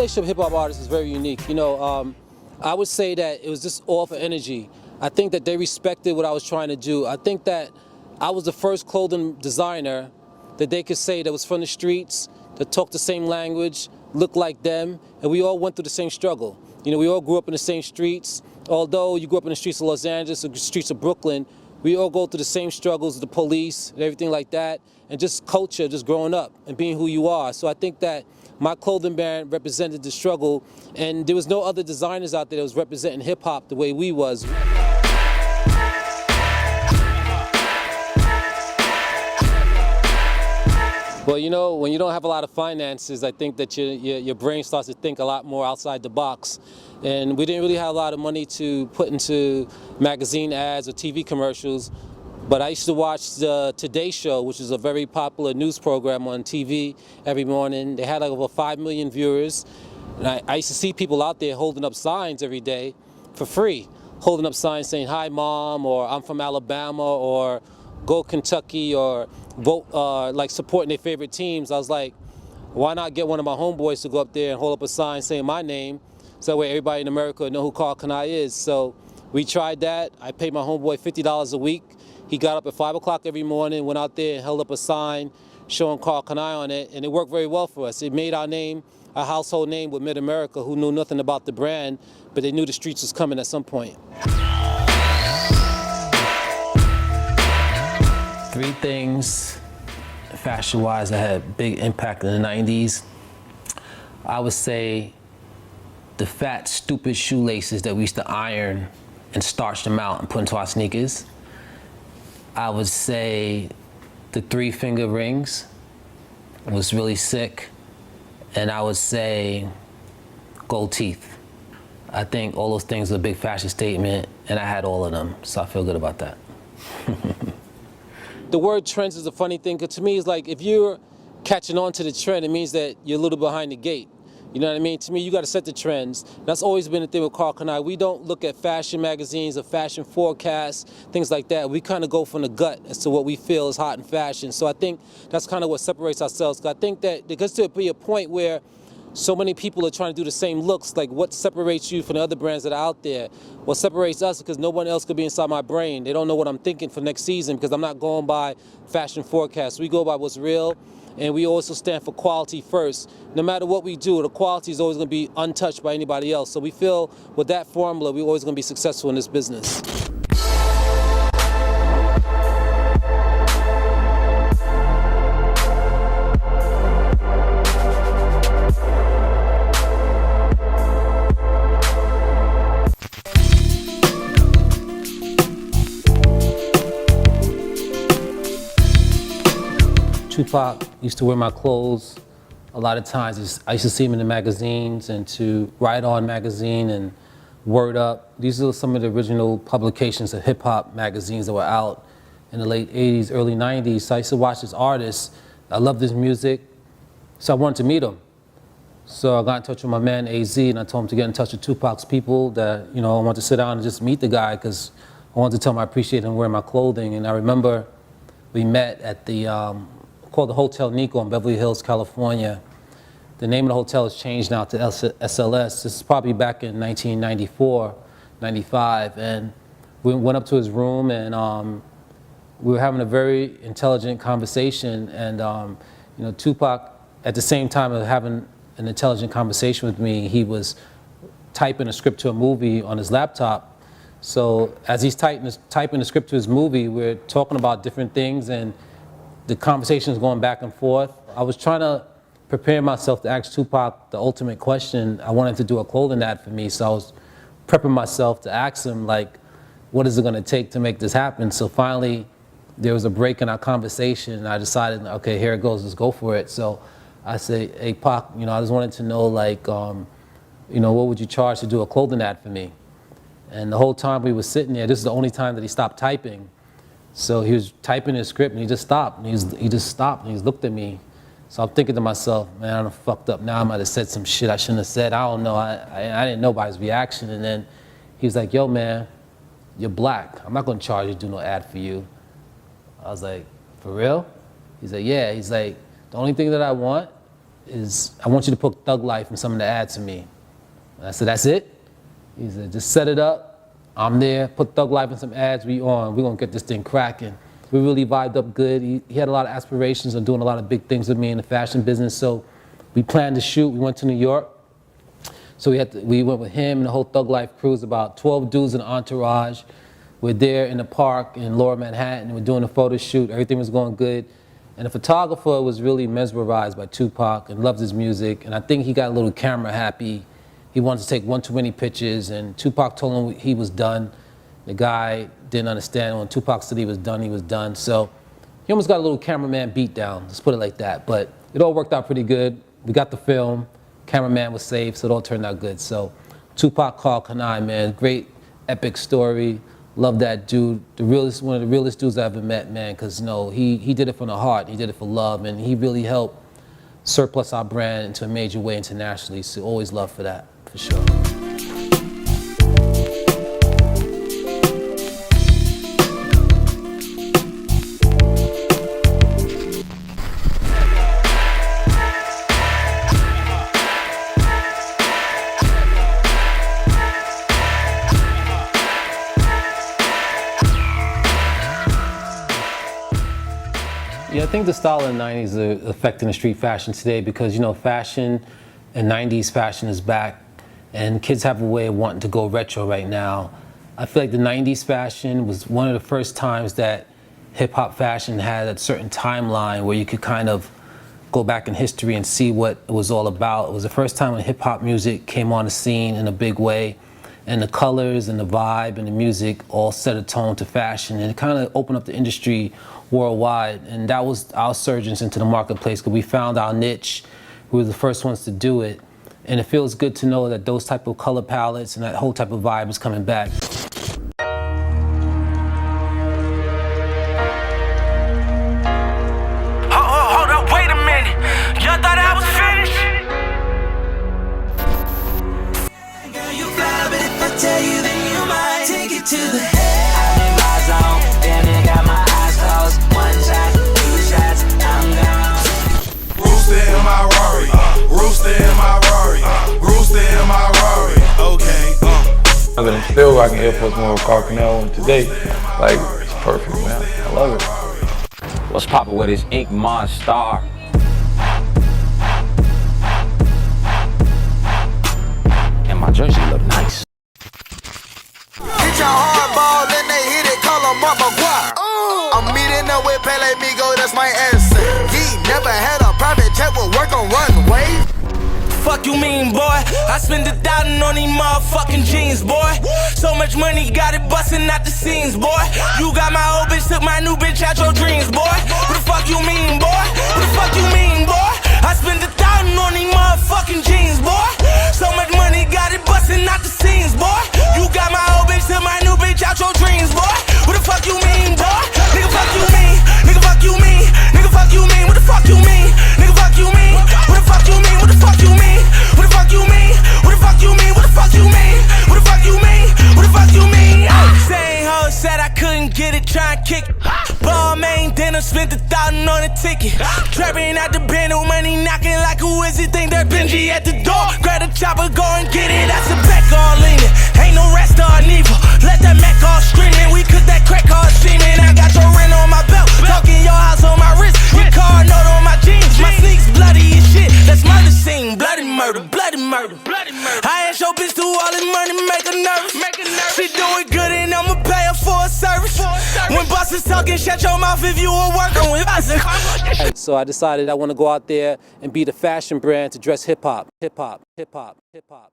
relationship with hip-hop artists is very unique. I would say that it was just all for energy. I think that they respected what I was trying to do. I think that I was the first clothing designer that they could say that was from the streets, that talked the same language, looked like them, and we all went through the same struggle. We all grew up in the same streets. Although you grew up in the streets of Los Angeles or the streets of Brooklyn, we all go through the same struggles, the police and everything like that, and just culture, just growing up and being who you are. So I think that my clothing brand represented the struggle, and there was no other designers out there that was representing hip-hop the way we was. Well, when you don't have a lot of finances, I think that your brain starts to think a lot more outside the box. And we didn't really have a lot of money to put into magazine ads or TV commercials. But I used to watch the Today Show, which is a very popular news program on TV every morning. They had like over 5 million viewers. And I used to see people out there holding up signs every day for free, holding up signs saying, "Hi, Mom," or "I'm from Alabama," or "Go Kentucky," or vote, like supporting their favorite teams. I was like, why not get one of my homeboys to go up there and hold up a sign saying my name, so that way everybody in America will know who Karl Kani is. So we tried that. I paid my homeboy $50 a week. He got up at 5 o'clock every morning, went out there and held up a sign showing Karl Kani on it, and it worked very well for us. It made our name a household name with mid-America, who knew nothing about the brand, but they knew the streets was coming at some point. 3 things, fashion-wise, that had a big impact in the 90s. I would say the fat, stupid shoelaces that we used to iron and starch them out and put into our sneakers. I would say the 3-finger rings was really sick. And I would say gold teeth. I think all those things are a big fashion statement, and I had all of them, so I feel good about that. The word trends is a funny thing, because to me it's like if you're catching on to the trend, it means that you're a little behind the gate. You know what I mean? To me, you got to set the trends. That's always been the thing with Karl Kani. We don't look at fashion magazines or fashion forecasts, things like that. We kind of go from the gut as to what we feel is hot in fashion. So I think that's kind of what separates ourselves. I think that there gets to be a point where so many people are trying to do the same looks. Like, what separates you from the other brands that are out there? What separates us, because no one else could be inside my brain. They don't know what I'm thinking for next season, because I'm not going by fashion forecasts. We go by what's real, and we also stand for quality first. No matter what we do, the quality is always going to be untouched by anybody else. So we feel with that formula, we're always going to be successful in this business. Tupac used to wear my clothes a lot of times. I used to see him in the magazines, and to Ride On magazine and Word Up. These are some of the original publications of hip-hop magazines that were out in the late 80s, early 90s. So I used to watch this artist. I loved his music, so I wanted to meet him. So I got in touch with my man, AZ, and I told him to get in touch with Tupac's people, that, I wanted to sit down and just meet the guy, because I wanted to tell him I appreciated him wearing my clothing. And I remember we met at the called the Hotel Nico in Beverly Hills, California. The name of the hotel has changed now to SLS. This is probably back in 1994, 95. And we went up to his room, and we were having a very intelligent conversation. And Tupac, at the same time of having an intelligent conversation with me, he was typing a script to a movie on his laptop. So as he's typing the script to his movie, we're talking about different things, and the conversation is going back and forth. I was trying to prepare myself to ask Tupac the ultimate question. I wanted to do a clothing ad for me, so I was prepping myself to ask him, like, what is it gonna take to make this happen? So finally, there was a break in our conversation, and I decided, okay, here it goes, let's go for it. So I said, hey, Pac, I just wanted to know, like, what would you charge to do a clothing ad for me? And the whole time we were sitting there, this is the only time that he stopped typing. So he was typing his script, and he just stopped, and he just stopped, and he looked at me. So I'm thinking to myself, man, I done fucked up now. I might have said some shit I shouldn't have said. I don't know. I didn't know by his reaction. And then he was like, yo, man, you're black. I'm not going to charge you to do no ad for you. I was like, for real? He's like, yeah. He's like, the only thing that I want is I want you to put Thug Life in some of the ads for me. And I said, that's it? He said, just set it up. I'm there, put Thug Life in some ads, we're gonna get this thing cracking. We really vibed up good. He had a lot of aspirations of doing a lot of big things with me in the fashion business, so we planned to shoot. We went to New York. So we went with him and the whole Thug Life crew. It was about 12 dudes in an entourage. We're there in the park in Lower Manhattan. We're doing a photo shoot. Everything was going good. And the photographer was really mesmerized by Tupac and loved his music. And I think he got a little camera happy. He wanted to take one too many pictures, and Tupac told him he was done. The guy didn't understand. When Tupac said he was done, he was done. So he almost got a little cameraman beat down, let's put it like that. But it all worked out pretty good. We got the film, cameraman was safe, so it all turned out good. So Tupac, Karl Kani, man, great epic story. Love that dude, one of the realest dudes I ever met, man, because he did it from the heart, he did it for love, and he really helped surplus our brand into a major way internationally. So always love for that, for sure. Yeah, I think the style of the 90s is affecting the street fashion today because, fashion and 90s fashion is back and kids have a way of wanting to go retro right now. I feel like the 90s fashion was one of the first times that hip-hop fashion had a certain timeline where you could kind of go back in history and see what it was all about. It was the first time when hip-hop music came on the scene in a big way, and the colors and the vibe and the music all set a tone to fashion, and it kind of opened up the industry worldwide, and that was our surgence into the marketplace because we found our niche. We were the first ones to do it, and it feels good to know that those type of color palettes and that whole type of vibe is coming back. Hold up, wait a minute. Y'all thought I was finished? Girl, you fly, but if I tell you, then you might take it to the head. I'm in my zone, damn it, got my eyes closed. One shot, two shots, I'm gone. Rooster in my Rari, rooster in my Rari, rooster in my Rari. Okay, I've been still rocking Air Force One with Karl Kani today. Like, it's perfect, man. I love it. What's poppin' with this em.He star? And my jersey look nice. Hit your hardball, then they hit it, call him Mark McGuire. I'm meeting up with Pele Migo, that's my answer. He never had a private jet with work on runway. Fuck you mean, boy? I spend 1,000 on these motherfucking jeans, boy. So much money, got it bustin' out the scenes, boy. You got my old bitch, took my new bitch out your dreams, boy. What the fuck you mean, boy? What the fuck you mean, boy? I spend 1,000 on these motherfucking jeans, boy. So much money, got it bustin' out the scenes, boy. You got my old bitch, took my new bitch out your dreams, boy. What the fuck you mean, boy? Nigga, fuck you mean? Nigga, fuck you mean? Nigga, fuck you mean? What the fuck you mean? Nigga, fuck you mean? What the fuck you mean? What the fuck you mean? What the fuck you mean? What the fuck you mean? What the fuck you mean? What the fuck you mean? What the fuck you mean? Same hoe said I couldn't get it, try and kick it. Ball main dinner, spent 1,000 on a ticket. Trapping out the band, no money knocking like who is it? Think that Benji at the door. Grab the chopper, go and get it. That's a back all leaning. Ain't no rest or neither. Let that Mac all screaming. We cook that crack all steaming. I got your rent on my belt, talking your house on my wrist. Your car note on my jeans. My sneaks bloody as shit. That's murder scene. Bloody murder, bloody murder, bloody murder. I asked your bitch to all this money, make her nervous. She doing good and I'ma pay her for a service. When bosses talking, shut your mouth if you were working with us. So I decided I want to go out there and be the fashion brand to dress hip hop, hip hop, hip hop, hip hop.